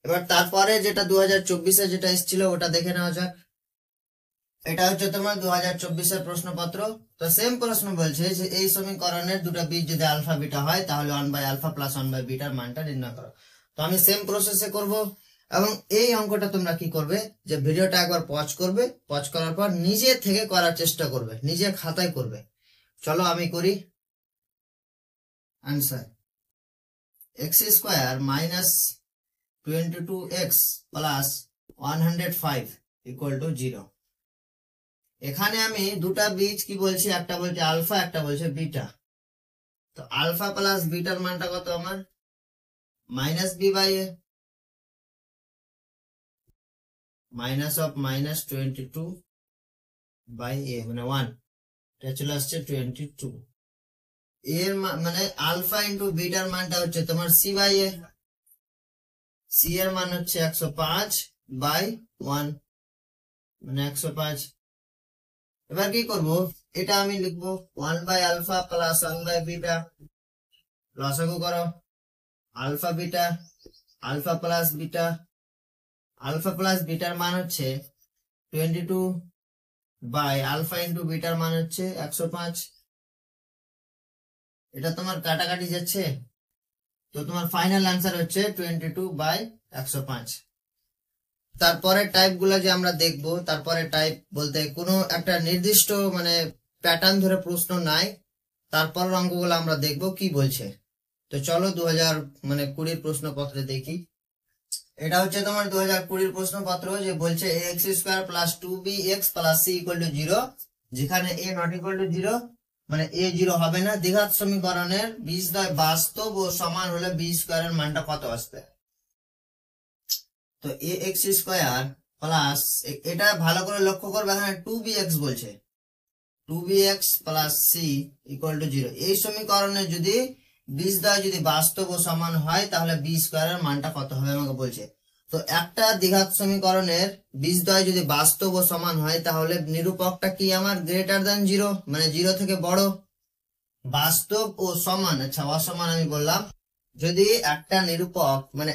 এবার তারপরে যেটা 2024-এ যেটা এসেছিল ওটা দেখে নেওয়া যাক। এটা হচ্ছে তোমার 2024-এর প্রশ্নপত্র। তো সেম প্রশ্ন বলছে যে এই সমীকরণের দুটো বীজ যদি আলফা বিটা হয় তাহলে 1/α প্লাস 1/βর মানটা নির্ণয় করো। তো আমি সেম প্রসেসে করব। এবং এই অঙ্কটা তোমরা কি করবে, যে ভিডিওটা একবার পজ করবে, পজ করার পর নিজে থেকে করার চেষ্টা করবে, নিজে খাতায় করবে। চলো আমি করি। Answer x² minus 22x plus 105 equal to 0। এখানে আমি দুটা বীজ কি বলছি, একটা বলছে আলফা, একটা বলছে বিটা। তো আলফা প্লাস বিটার মানটা কত আমার minus b/a, minus of minus 22/a মানে 1, এটা চলে আসছে 22। এর মানে আলফা ইন্টু বিটার মানটা হচ্ছে তোমার c/a, c এর মান হচ্ছে 105/1 মানে 105। এবার কি করব, এটা আমি লিখবো 1/α প্লাস 1/β, লসাগু করো alpha beta, alpha plus beta, alpha plus বিটার মান হচ্ছে 22 বাই আলফা ইন্টু বিটার মান হচ্ছে 105। এটা তোমার কাটাকাটি যাচ্ছে, তো তোমার ফাইনাল অ্যান্সার হচ্ছে 22/105। তারপরে টাইপ গুলা যে আমরা দেখবো, তারপরে টাইপ বলতে কোনো একটা নির্দিষ্ট মানে প্যাটার্ন ধরে প্রশ্ন নাই, তারপর অঙ্কগুলো আমরা দেখবো কি বলছে। তো চলো 2020 প্রশ্নপত্রে দেখি। এটা হচ্ছে তোমার 2020 প্রশ্নপত্র, যে বলছে ax² plus 2bx plus c equal to 0, যেখানে a নট ইকুয়াল টু 0 মানে a 0 হবে না। দ্বিঘাত সমীকরণের বীজদ্বয় বাস্তব ও সমান হলে b² এর মানটা কত আসবে। তো ax² প্লাস, এটা ভালো করে লক্ষ্য করবে, এখানে 2bx বলছে, 2bx plus c equal to 0। এই সমীকরণে যদি বীজদ্বয় যদি বাস্তব ও সমান হয় তাহলে b² এর মানটা কত হবে আমাকে বলছে। তো একটা দ্বিঘাত সমীকরণের বীজদ্বয় যদি বাস্তব ও সমান হয় তাহলে নিরূপকটা কি আমার গ্রেটার দ্যান 0 মানে 0 থেকে বড়। বাস্তব ও সমান, আচ্ছা অসমান আমি বললাম। যদি একটা নিরূপক মানে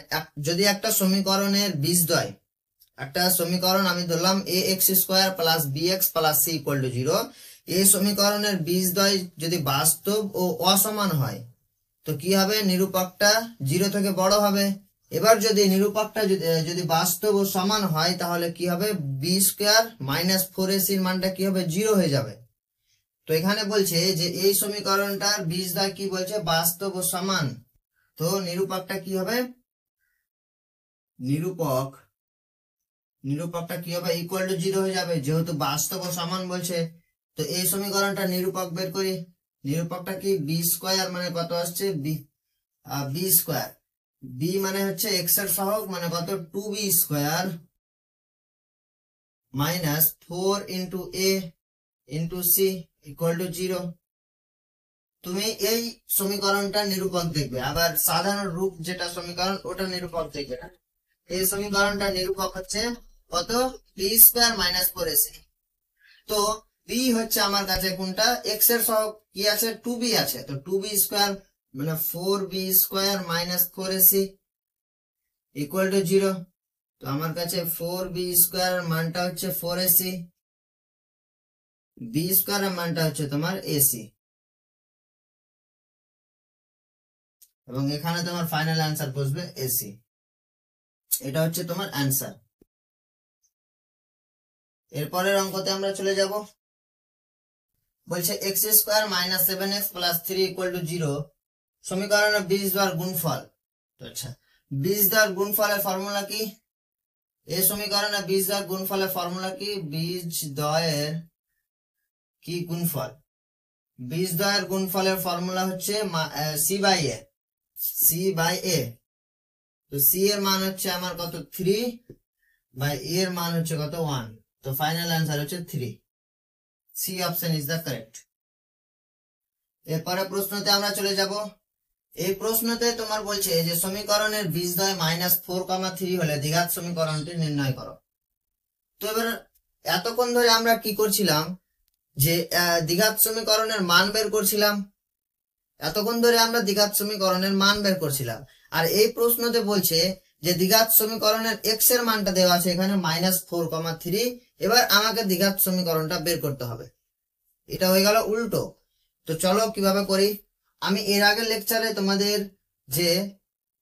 যদি একটা সমীকরণের বীজদ্বয়, একটা সমীকরণ আমি ধরলাম ax² plus bx plus c equal to 0, এই সমীকরণের বীজদ্বয় যদি বাস্তব ও অসমান হয় তো কি হবে, নিরূপকটা 0 থেকে বড় হবে। এবার যদি নিরূপকটা যদি বাস্তব ও সমান হয় তাহলে কি হবে, b² মাইনাস 4ac এর মানটা কি হবে 0 হয়ে যাবে। তো এখানে বলছে যে এই সমীকরণটার বীজদ্বয় কি বলছে, বাস্তব ও সমান। তো নিরূপকটা কি হবে, নিরূপকটা কি হবে ইকুয়াল টু 0 হয়ে যাবে, যেহেতু বাস্তব ও সমান বলছে। তো এই সমীকরণটা নিরূপক বের করি। নিরূপকটা কি b² মানে কত আসছে b², b মানে হচ্ছে x এর সহগ মানে কত 2b² minus 4 into a into c equal to 0। তুমি এই সমীকরণটা নিরূপক দেখবে, আবার সাধারণ রূপ যেটা সমীকরণ ওটা নিরূপক দেখবে না। এই সমীকরণটা নিরূপক হচ্ছে কত b² মাইনাস 4ac। তো b হচ্ছে আমার কাছে কোনটা, x এর সহগ কি আছে 2b আছে, তো 2b² মানে 4b² minus 4ac equal to 0। তো আমার কাছে 4b² মানটা হচ্ছে 4ac, b² মানটা হচ্ছে তোমার ac। এবং এখানে তোমার ফাইনাল অ্যান্সার বসবে এসি। এটা হচ্ছে তোমার অ্যান্সার। এরপরের অঙ্কতে আমরা চলে যাব। বলছে x square minus 7x plus 3 equal to 0 সমীকরণের বীজদ্বয়ের গুণফল। আচ্ছা, বীজদ্বয়ের গুণফলের ফর্মুলা কি? এই সমীকরণে বীজদ্বয়ের গুণফলের ফর্মুলা কি? বীজদ্বয়ের কি গুণফল? বীজদ্বয়ের গুণফলের ফর্মুলা হচ্ছে C by A. C by A, তো সি এর মান হচ্ছে আমার কত? 3 বাই এ এর মান হচ্ছে কত? 1। তো ফাইনাল অ্যান্সার হচ্ছে 3। C option is the correct. এরপরে প্রশ্নতে আমরা চলে যাব। এই প্রশ্নতে তোমার বলছে যে সমীকরণের বীজদ্বয় -4,3 হলে দ্বিঘাত সমীকরণটি নির্ণয় করো। তো এবার এতক্ষণ ধরে আমরা কি করছিলাম? যে দ্বিঘাত সমীকরণের মান বের করছিলাম। এতক্ষণ ধরে আমরা দ্বিঘাত সমীকরণের মান বের করছিলাম। আর এই প্রশ্নতে বলছে যে দ্বিঘাত সমীকরণের এক্স এর মানটা দেওয়া আছে এখানে -4,3। এবার আমাকে দ্বিঘাত সমীকরণটা বের করতে হবে। এটা হয়ে গেল উল্টো। তো চলো কিভাবে করি। আমি এর আগের লেকচারে তোমাদের যে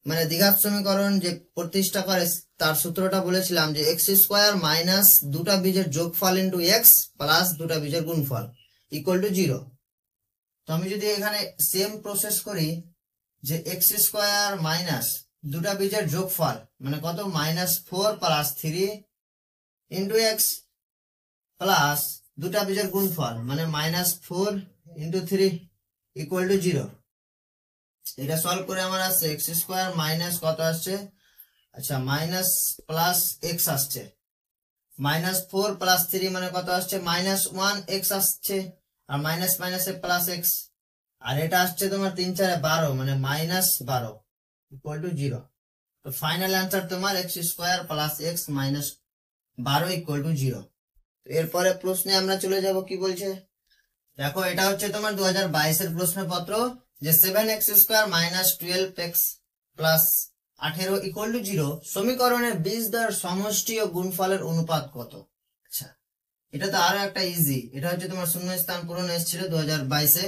মানে দ্বিঘাত সমীকরণ যে প্রতিষ্ঠা করে তার সূত্রটা বলেছিলাম যে এক্স স্কোয়ার মাইনাস দুটা বীজের যোগফল ইন্টু এক্স প্লাস দুটা বীজের গুণফল ইকুয়াল টু 0। তো আমি যদি এখানে সেম প্রসেস করি যে এক্স স্কোয়ার মাইনাস দুটা বীজের যোগফল মানে কত? -4 প্লাস 3 ইন্টু এক্স প্লাস দুটা বীজের গুণফল মানে -4 ইন্টু 3 ইকুয়াল টু 0। এটা সলভ করে আমার আসছে এক্স স্কোয়ার মাইনাস কত আসছে? আচ্ছা, মাইনাস প্লাস এক্স আসছে। -4 প্লাস 3 মানে কত আসছে? -1 এক্স আসছে। আর মাইনাস মাইনাসে প্লাস এক্স। আর এটা আসছে তোমার 3 4 12 মানে -12 ইকুয়াল টু 0। তো ফাইনাল অ্যান্সার তোমার X square plus x -12 equal to 0। এরপরে প্রশ্নে আমরা চলে যাব। কি বলছে দেখো, এটা হচ্ছে তোমার 2022 এর প্রশ্নপত্র যে 7x square minus 12x plus 18 equal to 0 সমীকরণের বীজদ্বয়ের সমষ্টি ও গুণফলের অনুপাত কত? আচ্ছা, এটা তো আরো একটা ইজি। এটা হচ্ছে তোমার শূন্যস্থান পূরণ এসেছিল 2022-এ।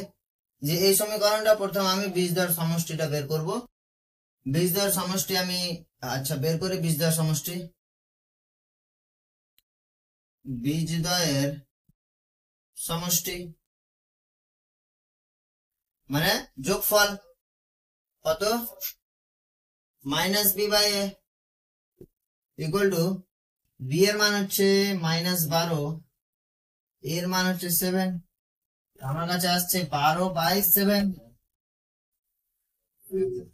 যে এই সমীকরণটা প্রথম আমি বীজদ্বয়ের সমষ্টিটা বের করব। বীজদ্বয়ের সমষ্টি আমি বের করি। বীজদ্বয়ের সমষ্টি, বীজদ্বয়ের সমষ্টি মানে যোগফল কত? Minus B by A equal to B এর মান হচ্ছে -12, এর মান হচ্ছে 7। আমার কাছে আসছে 12/7।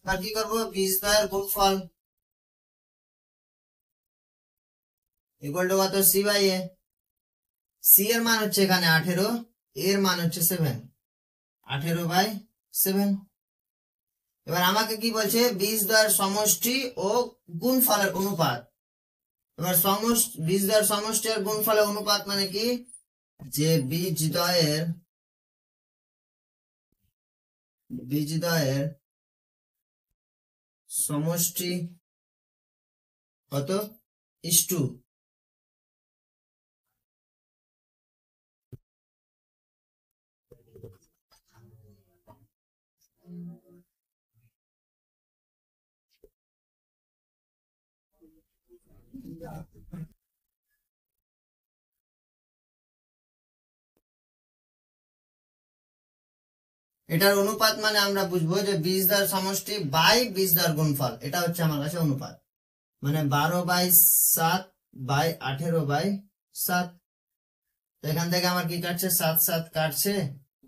আর কি করবো? বীজদ্বয়ের গুণফল ইকুয়াল টু কত? C by A. সি এর মান হচ্ছে এখানে 18, এর মান হচ্ছে 7, 18/7। এবার আমাকে কি বলছে? বীজদ্বয়ের সমষ্টি ও গুণফলের অনুপাত। এবার বীজদ্বয়ের সমষ্টি আর গুণফলের অনুপাত মানে কি? যে বীজদ্বয়ের সমষ্টি কত? ইস্টু এটার অনুপাত মানে আমরা বুঝবো যে বীজদ্বয়ের সমষ্টি বাই বীজদ্বয়ের গুণফল। এটা হচ্ছে আমার কাছে অনুপাত। মানে 12/7 বাই 18/7। এখান থেকে আমার কি কাটছে? 7 7 কাটছে,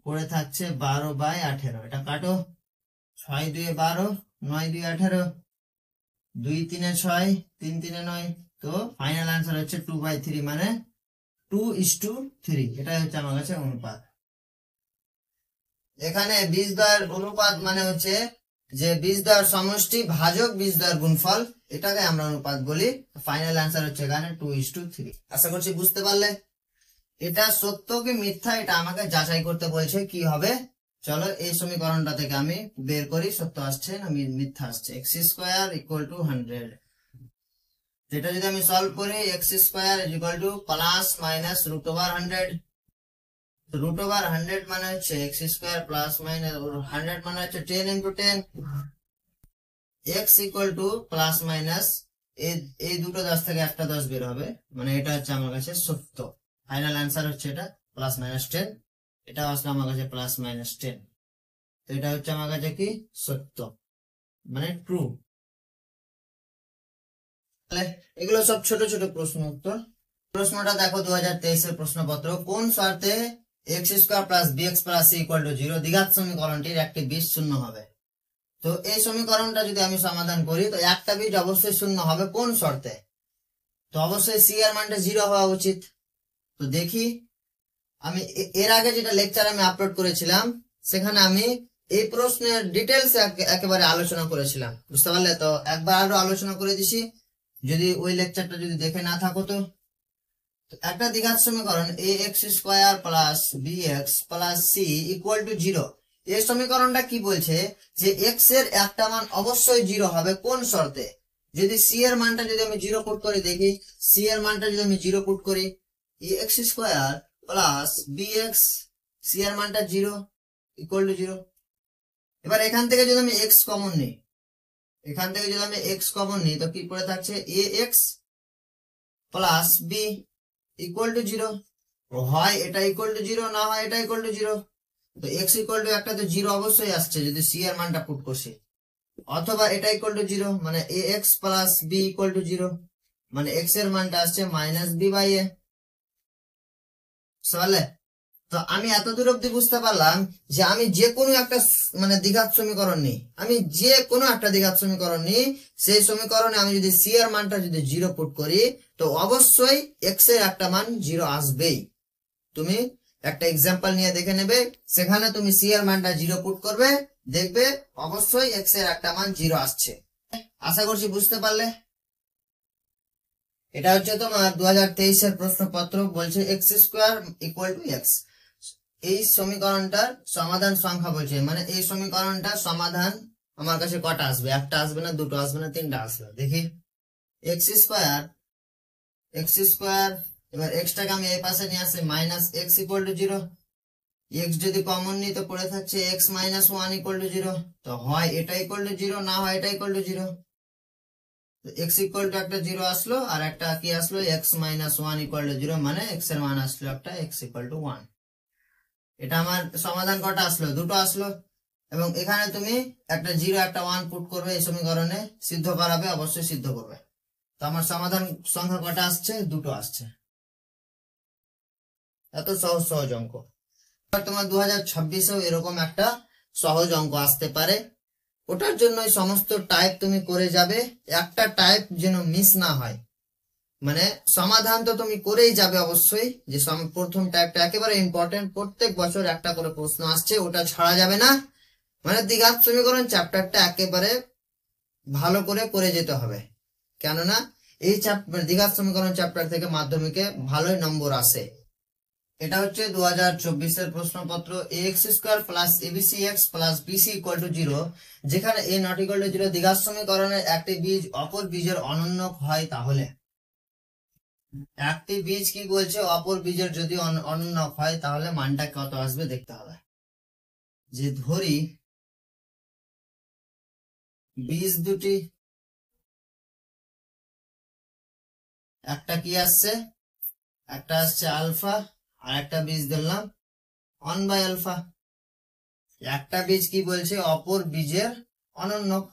পড়ে থাকছে 12/18। এটা কাটো। 6 2 12, 9 2 18, 2 3 6, 3 3 9। তো ফাইনাল অ্যান্সার হচ্ছে 2/3 মানে 2:3। এটাই হচ্ছে আমার কাছে অনুপাত। এখানে বীজদ্বয়ের অনুপাত মানে হচ্ছে যে বীজদ্বয়ের সমষ্টি ভাজক বীজদ্বয়ের গুণফল, এটাকে আমরা অনুপাত বলি। ফাইনাল অ্যান্সার হচ্ছে এখানে 2:3। আশা করছি বুঝতে পারলে। এটা সত্য কি মিথ্যা এটা আমাকে যাচাই করতে বলছে। কি হবে চলো এই সমীকরণটা থেকে আমি বের করি সত্য আসছে না মিথ্যা আসছে। এক্স স্কোয়ার ইকুয়াল টু 100, যেটা যদি আমি সলভ করি x square equal to plus minus √100। √100 মানে হচ্ছে এক্স স্কোয়ার প্লাস মাইনাস 100 মানে হচ্ছে 10 × 10 x equal to plus minus এই দুটো 10 থেকে একটা 10 বের হবে, মানে এটা হচ্ছে আমার কাছে সত্য। ফাইনাল অ্যান্সার হচ্ছে এটা প্লাস মাইনাস 10, এটা আসলে আমার কাছে প্লাস মাইনাস 10। তো এটা হচ্ছে আমার কাছে কি সত্য, মানে ট্রু। তাহলে এগুলো সব ছোট ছোট প্রশ্ন উত্তর। প্রশ্নটা দেখো 2023 প্রশ্নপত্র, কোন শর্তে X square plus B X plus C equal to 0 দ্বিঘাত সমীকরণটির একটি বীজ শূন্য হবে। তো এই সমীকরণটা যদি আমি সমাধান করি তো একটা বীজ অবশ্যই শূন্য হবে, কোন শর্তে? তো অবশ্যই সি এর মানটা 0 হওয়া উচিত। তো দেখি, আমি এর আগে যেটা লেকচার আমি আপলোড করেছিলাম সেখানে আমি এই প্রশ্নের ডিটেলস একেবারে আলোচনা করেছিলাম, বুঝতে পারলে? তো একবার আরো আলোচনা করে দিছি, যদি ওই লেকচারটা যদি দেখে না থাকো তো একটা দ্বিঘাত সমীকরণ A X square plus B X plus C equal to 0, এই সমীকরণটা কি বলছে যে এক্স এর একটা মান অবশ্যই 0 হবে, কোন শর্তে? যদি সি এর মানটা যদি আমি 0 পুট করি, দেখি সি এর মানটা যদি আমি 0 পুট করি, A X square plus B X, C এর মানটা 0 ইকুয়াল টু 0। এবার এখান থেকে যদি আমি এক্স কমন নিই, এখান থেকে যদি আমি এক্স কমন নিই তো কি পড়ে থাকছে A X plus B equal to 0, হয় এটা ইকুয়াল টু 0, না হয় এটা ইকুয়াল টু 0। তো এক্স ইকুয়াল টু একটা তো 0 অবশ্যই আসছে যদি সি এর মানটা পুট করছি, অথবা এটা ইকুয়াল টু 0 মানে A X plus B equal to 0, মানে এক্স এর মানটা আসছে মাইনাস বি বাই এ। বুঝতে? তো আমি এতদূর অব্দি বুঝতে পারলাম যে আমি যে কোনো একটা মানে দ্বিঘাত সমীকরণ নিই, আমি যে কোনো একটা দ্বিঘাত সমীকরণ নিই, সেই সমীকরণে আমি যদি সি এর মানটা যদি 0 পুট করি তো অবশ্যই এক্স এর একটা মান 0 আসবেই। তুমি একটা এক্সাম্পল নিয়ে দেখে নেবে, সেখানে তুমি সি এর মানটা 0 পুট করবে, দেখবে অবশ্যই এক্স এর একটা মান 0 আসছে। আশা করছি বুঝতে পারলে। এটা হচ্ছে তোমার 2023 প্রশ্নপত্র, বলছে x square equal to x. এই সমীকরণটার সমাধান সংখ্যা বলছে, মানে এই সমীকরণটার সমাধান আমার কাছে কটা আসবে? একটা আসবে না, দুটো আসবে না, তিনটা আসবে। দেখি এক্স স্কোয়ার, এবার এক্সটাকে আমি এই পাশে নিয়ে আসি, minus x equal to 0, x যদি কমন নিই তো পড়ে থাকছে এক্স মাইনাস 1 ইকুয়াল টু 0। তো হয় এটা ইকুয়াল টু 0, না হয় এটা equal to 0। X equal to একটা 0 আসলো, আর একটা কি আসলো এক্স মাইনাস 1 ইকুয়াল টু 0, মানে এক্স এর মান আসলো একটা এক্স ইকুয়াল টু 1। এটা আমার সমাধান কটা আসলো? দুটো আসলো। এবং এখানে তুমি একটা 0 একটা 1 পুট করবে এই সমীকরণে, সিদ্ধ করাবে, অবশ্যই সিদ্ধ করবে। তো আমার সমাধান সংখ্যা কটা আসছে? দুটো আসছে। এত সহজ সহজ অঙ্ক। তোমার 2026-এও এরকম একটা সহজ অঙ্ক আসতে পারে, ওটার জন্য সমস্ত টাইপ তুমি করে যাবে, একটা টাইপ যেন মিস না হয়। মানে সমাধান তো তুমি করেই যাবে অবশ্যই, যে প্রথম টাইপটা একেবারে ইম্পর্টেন্ট, প্রত্যেক বছর একটা করে প্রশ্ন আসছে, ওটা ছাড়া যাবে না। মানে দ্বিঘাত সমীকরণ চ্যাপ্টারটা একেবারে ভালো করে যেতে হবে, কেননা এই দ্বিঘাত সমীকরণ চ্যাপ্টার থেকে মাধ্যমিকে ভালোই নম্বর আসে। এটা হচ্ছে 2024 প্রশ্নপত্র, X square plus ABC X plus BC equal to 0, যেখানে এ নট ইকুয়াল টু 0 দ্বিঘাত সমীকরণের একটি বীজ অপর বীজের অনন্যক হয়, তাহলে একটি বীজ কি বলছে অপর বীজের যদি অনন্যক হয় তাহলে মানটা কত আসবে দেখতে হবে। যে ধরি বীজ দুটি, একটা কি আসছে, একটা আসছে আলফা, আর একটা বীজ ধরলাম 1 বাই আলফা। একটা বীজ কি বলছে অপর বীজের অনন্যক,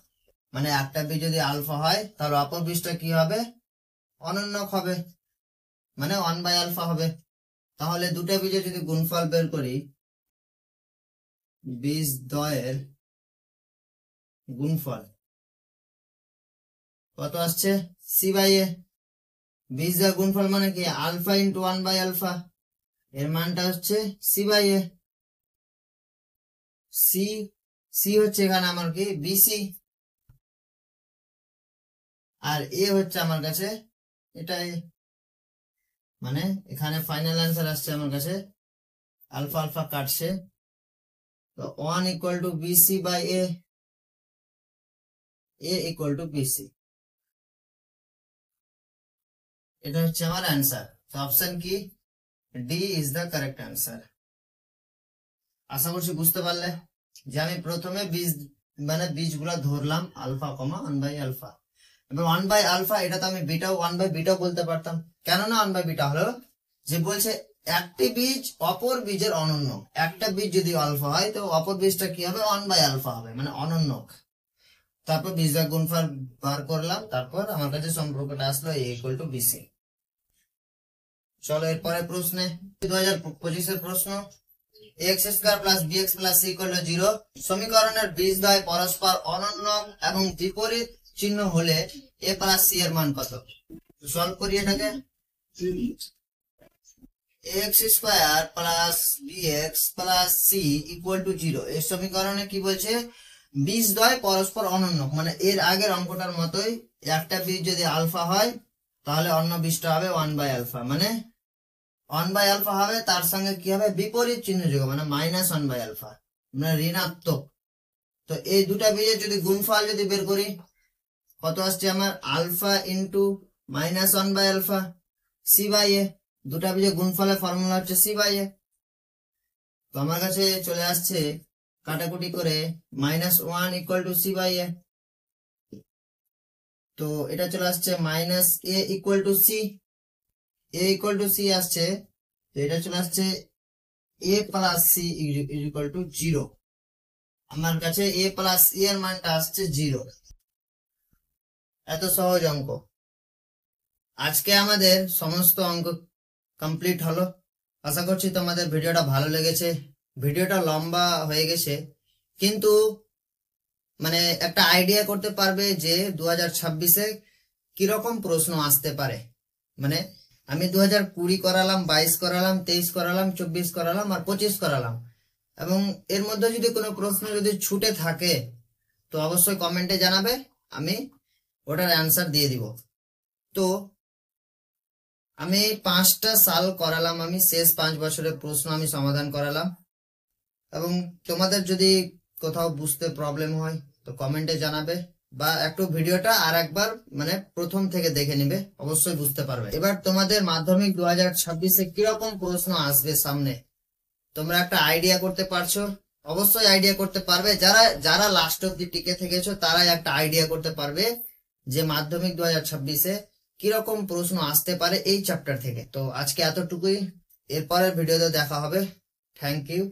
মানে একটা বীজ যদি আলফা হয় তাহলে অপর বীজটা কি হবে? অনন্যক হবে, মানে 1 বাই আলফা হবে। তাহলে দুটো বীজের যদি গুণফল বের করি, বীজ দ্বয়ের গুণফল কত আসছে? সি বাই এ। বীজ দ্বয়ের গুণফল মানে কি? আলফা ইন্টু 1 বাই আলফা, এর মানটা হচ্ছে C by A. C C হচ্ছে এখানে আমার কি বিসি, আর এ হচ্ছে আমার কাছে এটা এ, মানে এখানে ফাইনাল অ্যান্সার আসছে আমার কাছে আলফা আলফা কাটছে, তো 1 equal to BC by A, A equal to BC. এটা হচ্ছে আমার অ্যান্সার। তো অপশন কি? D is the correct answer. আশা করছি বুঝতে পারলে যে আমি প্রথমে বীজ মানে বীজগুলা ধরলাম আলফা কমা 1/α। এবার 1/α এটা তো আমি বিটাও 1/β বলতে পারতাম, কেননা 1/β হলো যে বলছে একটি বীজ অপর বীজের অনন্য। একটা বীজ যদি আলফা হয় তো অপর বীজটা কি হবে 1/α হবে, মানে অনন্য। তারপর বীজের গুণফল বার করলাম, তারপর আমার কাছে সম্পর্কটা আসলো a=bc। চলো এরপরে প্রশ্নে 2025 প্রশ্ন, x² + bx + c = 0 সমীকরণের বীজদ্বয় পরস্পর অনন্য এবং বিপরীত চিহ্ন হলে a + c এর মান কত? সলভ করি এটাকে। x² + bx + c = 0 এই সমীকরণে কি বলছে? বীজদ্বয় পরস্পর অনন্য, মানে এর আগের অঙ্কটার মতোই একটা বীজ যদি আলফা হয় তাহলে অন্য বীজটা হবে 1/α, মানে 1/α হবে, তার সঙ্গে কি হবে বিপরীত চিহ্ন যোগ, মানে -1/α, মানে ঋণাত্মক। তো এই দুটা বীজের যদি গুণফল যদি বের করি কত আসছে আমার? Alpha into -1/α c/a। দুটা বীজের গুণফলের ফর্মুলা হচ্ছে c/a। তো আমার কাছে চলে আসছে কাটাকুটি করে -1 = c/a। তো এটা চলে আসছে -a = c, a = c আসছে, তো এটা চলে আসছে a + c = 0। আমার কাছে a + c এর মানটা আসছে 0। এত সহজ অঙ্ক। আজকে আমাদের সমস্ত অঙ্ক কমপ্লিট হলো। আশা করছি তোমাদের ভিডিওটা ভালো লেগেছে। ভিডিওটা লম্বা হয়ে গেছে, কিন্তু মানে একটা আইডিয়া করতে পারবে যে 2026-এ কিরকম প্রশ্ন আসতে পারে। মানে আমি 2020 করালাম, 22 করালাম, 23 করালাম, 24 করালাম আর 25 করালাম, এবং এর মধ্যে যদি কোনো প্রশ্ন যদি ছুটে থাকে তো অবশ্যই কমেন্টে জানাবে, আমি ওটার অ্যান্সার দিয়ে দিব। তো আমি 5টা সাল করালাম, আমি শেষ 5 বছরের প্রশ্ন আমি সমাধান করালাম, এবং তোমাদের যদি কোথাও বুঝতে প্রবলেম হয় তো কমেন্টে জানাবে, বা একটু ভিডিওটা আর একবার মানে প্রথম থেকে দেখে নিবে, অবশ্যই বুঝতে পারবে। এবার তোমাদের মাধ্যমিক 2026-এ কিরকম প্রশ্ন আসবে সামনে তোমরা একটা আইডিয়া করতে পারছো? অবশ্যই আইডিয়া করতে পারবে, যারা যারা লাস্ট অব্দি টিকে থেকেছো তারাই একটা আইডিয়া করতে পারবে যে মাধ্যমিক 2026-এ কিরকম প্রশ্ন আসতে পারে এই চ্যাপ্টার থেকে। তো আজকে এতটুকুই, এরপরের ভিডিওতে দেখা হবে। Thank you.